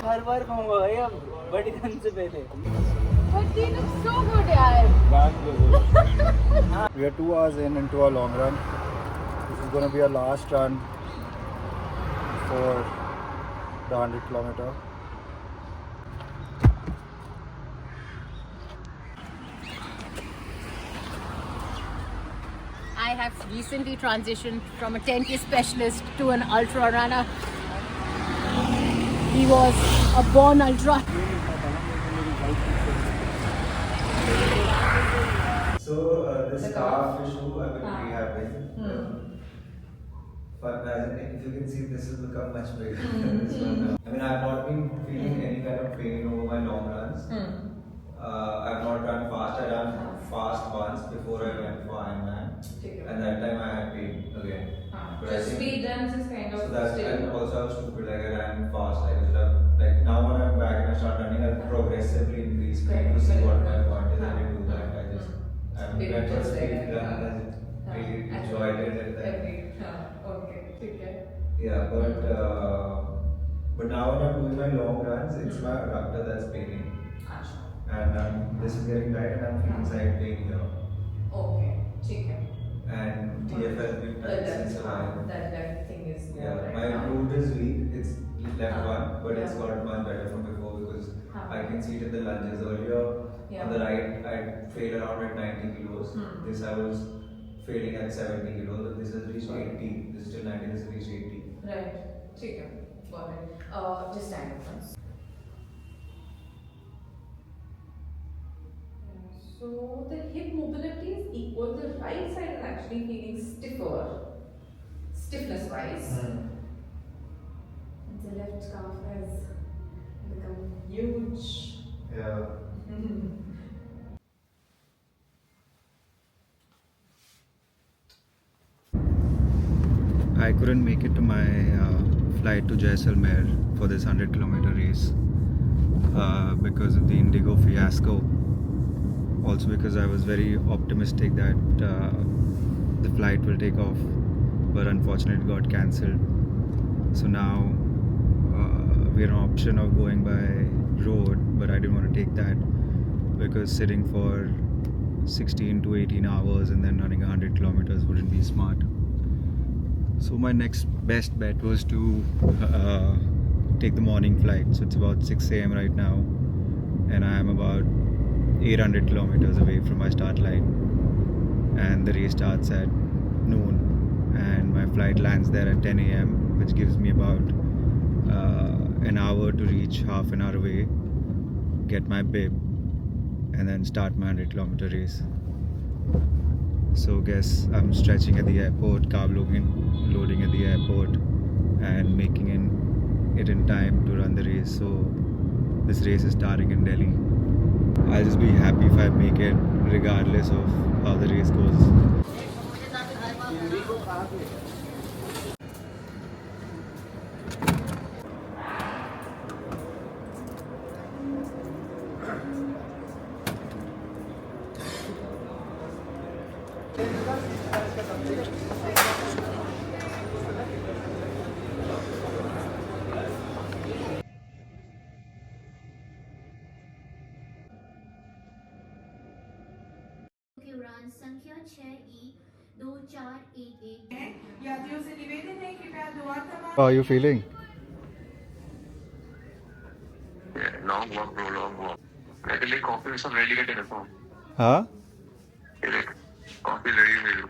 हर बार कहूँगा भाई अब बड़ी गन से पहले. But they look so good, yaar. We are 2 hours into our long run. This is going to be our last run for the 100-kilometer. I have recently transitioned from a 10K specialist to an ultra runner. He was a born ultra. So this calf issue I've been rehabbing. But if you can see, this has become much bigger than this one now. I mean, I've not been feeling any kind of pain over my long runs. I've not run fast. I ran fast once before I went for Ironman, and that time I had pain again. But so speed runs is kind of. So that's and also I was stupid. Like I ran fast. I should have like now when I'm back and I start running, I'll progressively increase speed to see what my point is. I didn't do that. I just went for speed run and I really enjoyed it at that. Yeah, but now when I'm doing my long runs, it's my adductor that's paining, and this is getting tight, and I'm feeling side pain here. Okay, okay. And TFL has been tight since a while. That thing is. Yeah, my glute is weak. It's left one, but it's got much better from before because I can see it in the lunges earlier. On the right, I failed around at 90 kilos. This I was failing at 70 kilos, but this has reached 80. This is still 90. This has reached 80. Right. Okay. Got it. Just stand up once. So the hip mobility is equal. The right side is actually feeling stiffer, stiffness wise. And the left calf has become huge. Yeah. I couldn't make it to my flight to Jaisalmer for this 100-kilometer race because of the Indigo fiasco. Also because I was very optimistic that the flight will take off, but unfortunately it got cancelled. So now we have an option of going by road, but I didn't want to take that because sitting for 16 to 18 hours and then running 100 kilometers wouldn't be smart. So my next best bet was to take the morning flight. So it's about 6 a.m. right now, and I am about 800 kilometers away from my start line, and the race starts at noon, and my flight lands there at 10 a.m., which gives me about an hour to reach half an hour away, get my bib, and then start my 100-kilometer race. So guess I'm stretching at the airport, carb loading at the airport, and making it in time to run the race. So this race is starting in Delhi. I'll just be happy if I make it regardless of how the race goes. उड़ान संख्या 6E2411 यात्रियों से निवेदन है कि कृपया द्वार तमाम How are you feeling? Long walk, bro, long walk. मेरे लिए कॉफी में सब रेडी करके रखो. हाँ? कॉफी रेडी मेरे लिए.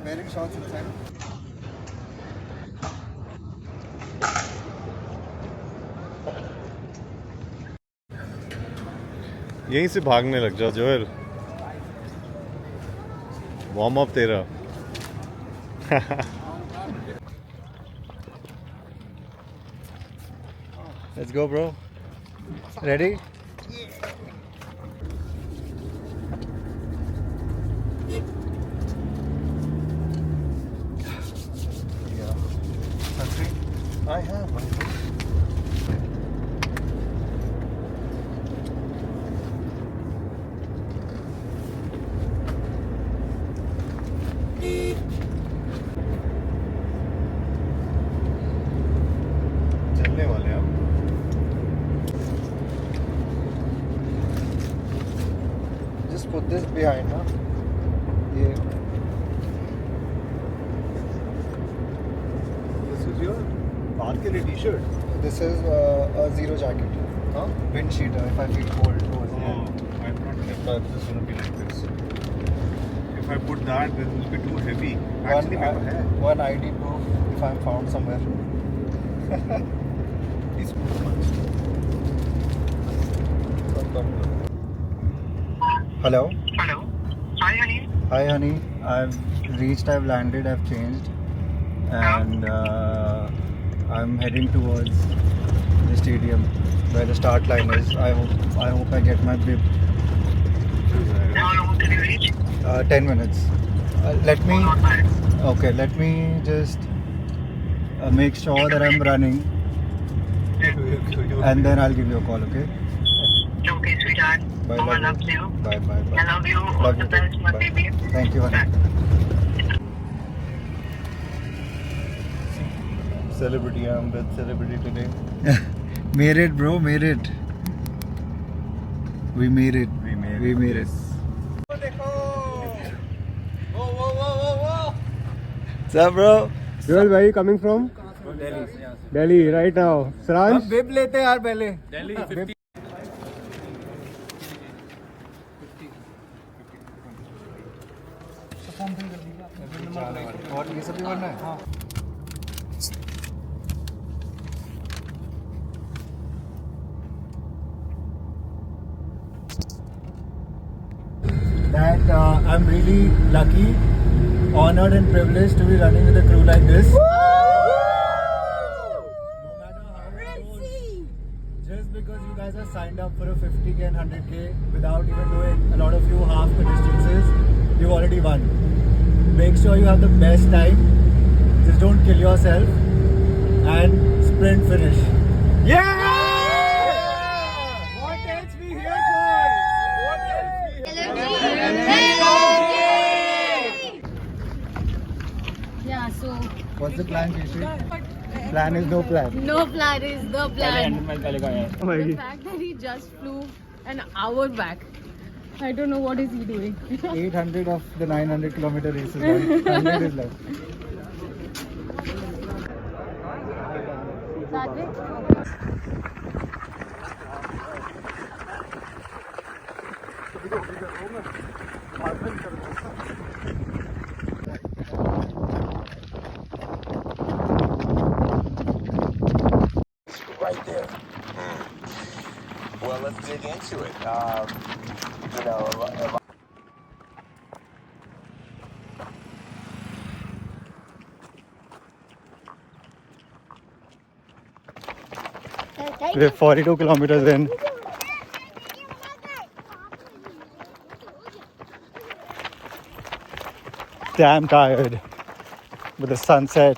Wearing shorts inside. यहीं से भागने लग जाओ जोएल. वार्म अप तेरा. Let's go, bro. Ready? I have one. just put this behind, huh? Yeah. This is your balcony t-shirt. This is a zero jacket. Huh? Wind cheater if I feel cold towards the Oh, end. I'm not sure this is going to be like this. If I put that, then it will be too heavy. Actually, One ID proof if I'm found somewhere. it's Hello. Hello. Hi, honey. Hi, honey. I've reached. I've landed. I've changed, and I'm heading towards the stadium where the start line is. I hope I get my bib. How long can you reach? 10 minutes. Let me. Not bad. Okay. Let me just make sure that I'm running, and then I'll give you a call. Okay. Okay, sweetheart. Bye. Mama Love loves you. Bye. Bye. Bye. I love you. All Love the you. best, my Bye. baby. Thank you, honey. celebrity. I'm with celebrity today. Made it, bro. Made it. We made it. We made We it. made it. What's up, bro? Where are you coming from? Delhi, right now. Sranj? बिब लेते यार पहले. और ये सब भी भरना है. हाँ. That I'm really lucky, honored and privileged to be running with a crew like this. No matter how it goes, just because you guys are signed up for a 50k and 100k without even doing a lot of you half the distances, you've already won. Make sure you have the best time. Just don't kill yourself and sprint finish. Yeah! What else we here for? What else we Yeah, so What's the plan, Jaishi? Plan is no plan. no plan is the plan. The fact that he just flew an hour back. I don't know what is he doing. 800 of the 900 kilometer race is done. 100 is left. Right there. Well, let's dig into it. You know, We're 42 kilometers in. Damn tired. But the sunset,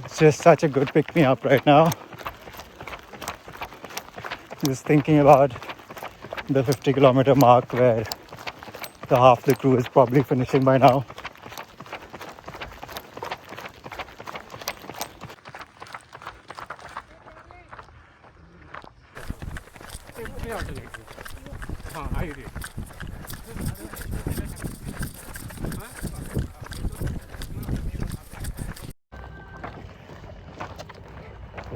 it's just such a good pick me up right now. Just thinking about the 50 kilometer mark where the half the crew is probably finishing by now.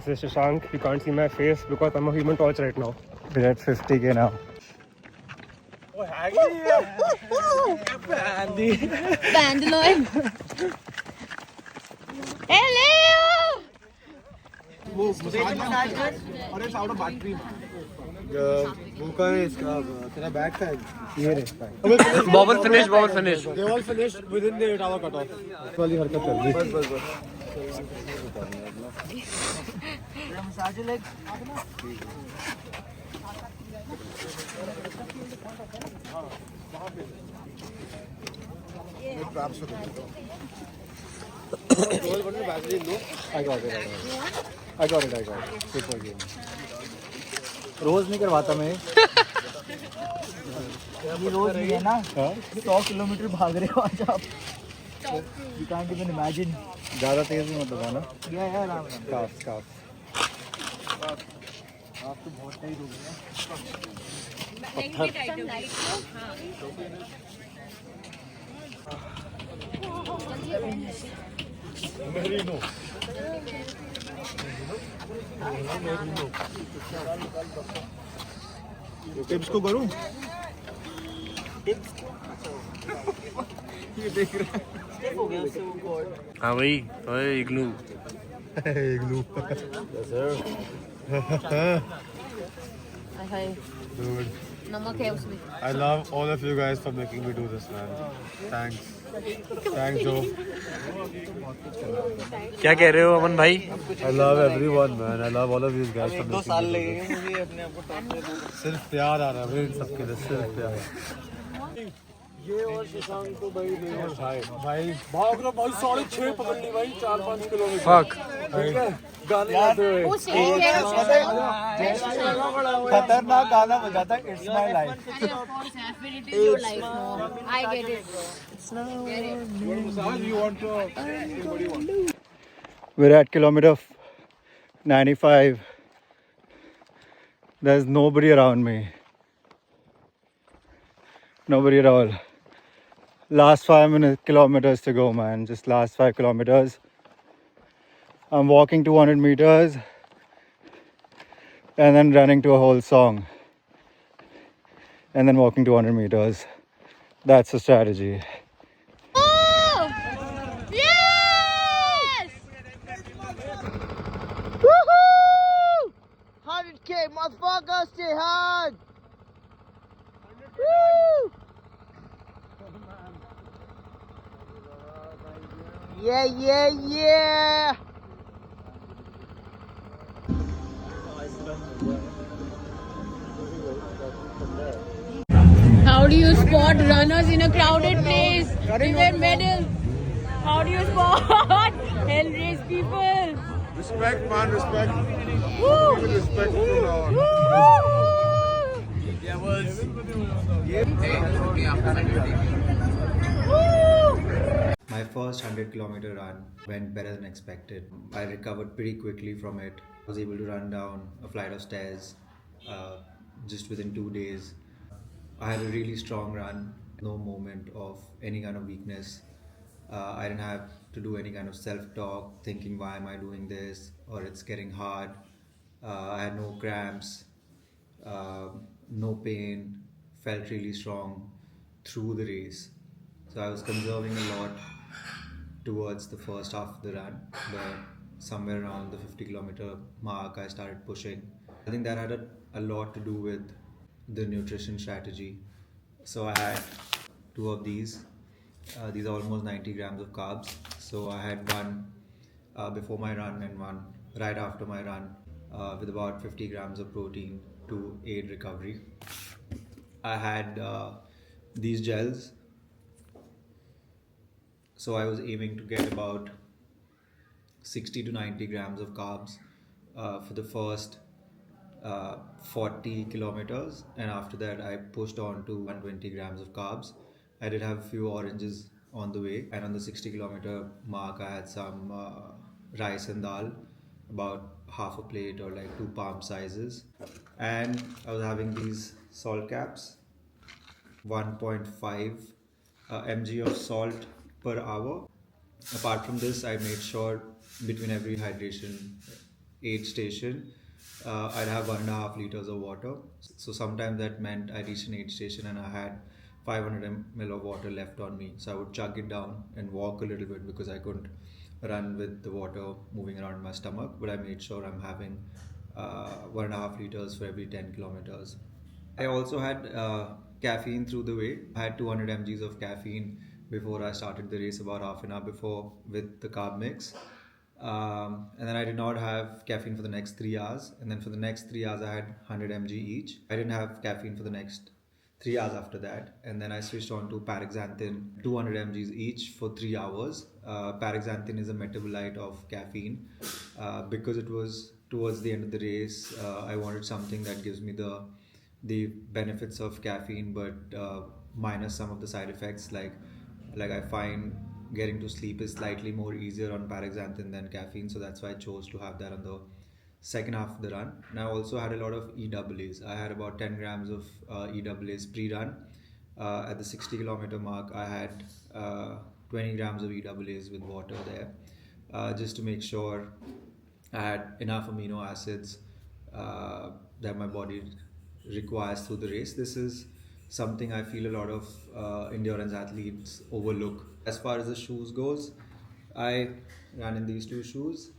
This is Shashank. You can't see my face because I'm a human torch right now. We're at 50k now. Bandaloin. Hello! भूखा है इसका तेरा bag था ये रे Bobble finish. They all finished within the 8-hour cutoff. वाली हरकत कर दी. बस. I got it. Super game. रोज नहीं करवाता मैं. ये रोज नहीं है ना. 100 किलोमीटर भाग रहे हो आज आप. You can't even imagine. ज़्यादा तेज नहीं मत लगाना. Yeah, आराम. Scarf. आप तो बहुत तेज हो गए. टिप्स को करूं हाँ भाई ओए इग्नू इग्नू Dude, नमक है उसमें. I love all of you guys for making me do this, man. Thanks. Thanks, Joe. क्या कह रहे हो अमन भाई? I love everyone, man. I love all of you guys for making me do this. सिर्फ प्यार आ रहा है इन सबके लिए, सिर्फ प्यार. ये और शशांक को भाई भाई भाग रहा भाई 6.5 पकड़ ली भाई 4-5 किलोमीटर. फक ठीक है गाने गाते हुए. खतरनाक गाना बजाता है it's my life. It is your life, no. I get it. We're at kilometer 95. There's nobody around me. Nobody at all. Last 5 kilometers to go, man. Just last 5 kilometers. I'm walking 200 meters and then running to a whole song. And then walking 200 meters. That's the strategy. Oh! Yes! Woohoo! 100K, motherfucker, stay hard. Woo! Yeah, yeah, yeah. How do you spot runners in a crowded place? We wear medals. How do you spot hell race people? Respect, man, respect. Woo! Give it respect from now on. My first 100-kilometer run went better than expected. I recovered pretty quickly from it. I was able to run down a flight of stairs just within 2 days. I had a really strong run, no moment of any kind of weakness. I didn't have to do any kind of self-talk, thinking why am I doing this or it's getting hard. I had no cramps, no pain, felt really strong through the race. So I was conserving a lot towards the first half of the run, but somewhere around the 50-kilometer mark I started pushing. I think that had a lot to do with the nutrition strategy. So I had 2 of these. These are almost 90 grams of carbs. So I had one before my run and one right after my run with about 50 grams of protein to aid recovery. I had these gels. So I was aiming to get about 60 to 90 grams of carbs for the first 40 kilometers, and after that I pushed on to 120 grams of carbs. I did have a few oranges on the way, and on the 60-kilometer mark I had some rice and dal, about half a plate or like 2 palm sizes, and I was having these salt caps, 1.5 mg of salt per hour. Apart from this, I made sure between every hydration aid station I'd have 1.5 liters of water. So sometimes that meant I reached an aid station and I had 500 ml of water left on me. So I would chug it down and walk a little bit because I couldn't run with the water moving around my stomach. But I made sure I'm having 1.5 liters for every 10 kilometers. I also had caffeine through the way. I had 200 mgs of caffeine before I started the race, about half an hour before, with the carb mix. And then I did not have caffeine for the next 3 hours. And then for the next 3 hours, I had 100 mg each. I didn't have caffeine for the next 3 hours after that. And then I switched on to paraxanthin, 200 mgs each for 3 hours. Paraxanthin is a metabolite of caffeine. Because it was towards the end of the race, I wanted something that gives me the benefits of caffeine, but minus some of the side effects. Like I find getting to sleep is slightly more easier on paraxanthin than caffeine, so that's why I chose to have that on the second half of the run. And I also had a lot of EAAs. I had about 10 grams of EAAs pre-run. At the 60-kilometer mark, I had 20 grams of EAAs with water there, just to make sure I had enough amino acids that my body requires through the race. This is something I feel a lot of endurance athletes overlook. As far as the shoes goes, I ran in these two shoes.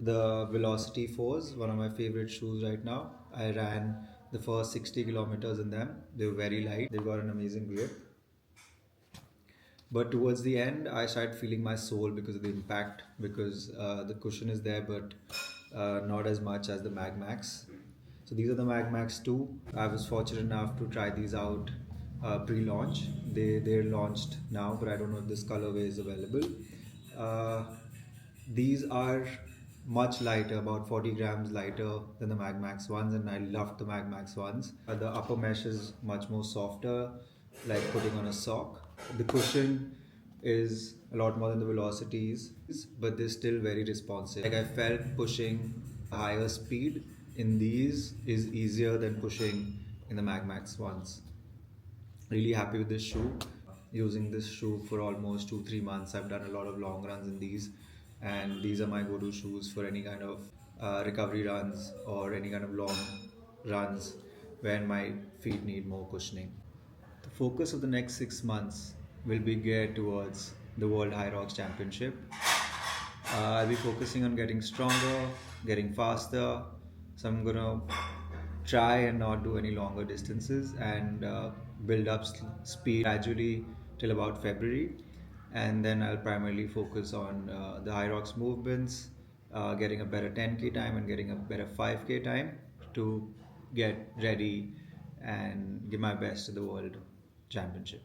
The Velocity 4s, one of my favorite shoes right now. I ran the first 60 kilometers in them. They were very light. They've got an amazing grip. But towards the end, I started feeling my sole because of the impact, because the cushion is there, but not as much as the Mag Max. So these are the Mag Max 2. I was fortunate enough to try these out pre-launch. They're launched now, but I don't know if this colorway is available. These are much lighter, about 40 grams lighter than the Mag Max ones, and I loved the Mag Max ones. The upper mesh is much more softer, like putting on a sock. The cushion is a lot more than the Velocities, but they're still very responsive. Like I felt pushing higher speed in these is easier than pushing in the Mag Max ones. Really happy with this shoe. Using this shoe for almost 2-3 months. I've done a lot of long runs in these, and these are my go-to shoes for any kind of recovery runs or any kind of long runs when my feet need more cushioning. The focus of the next 6 months will be geared towards the World High Rocks Championship. I'll be focusing on getting stronger, getting faster. So I'm gonna try and not do any longer distances and build up speed gradually till about February. And then I'll primarily focus on the high rocks movements, getting a better 10K time and getting a better 5K time to get ready and give my best to the World Championship.